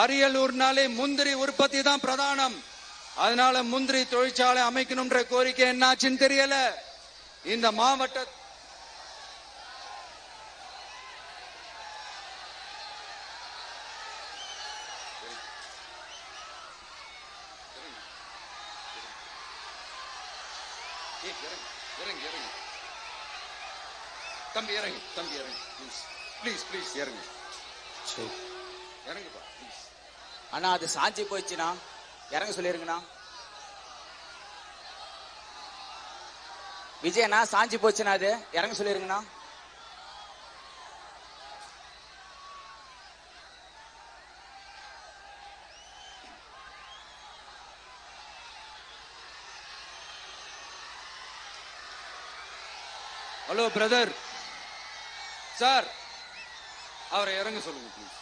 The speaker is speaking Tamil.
அரியலூர்னாலே முந்திரி உற்பத்தி தான் பிரதானம். அதனால முந்திரி தொழிற்சாலை அமைக்கணும்ன்ற கோரிக்கை என்னாச்சுன்னு தெரியல. இந்த மாவட்ட தம்பி இறங்கு, தம்பி இறங்கு, ப்ளீஸ் ப்ளீஸ் இறங்கு, இறங்குப்பா ப்ளீஸ். அண்ணா அது சாஞ்சி போயிடுச்சுண்ணா, இறங்க சொல்லிருங்கண்ணா. விஜயண்ணா சாஞ்சி போச்சுண்ணா, அது இறங்க சொல்லிருங்கண்ணா. ஹலோ பிரதர், சார் அவரை இறங்க சொல்லுங்க ப்ளீஸ்.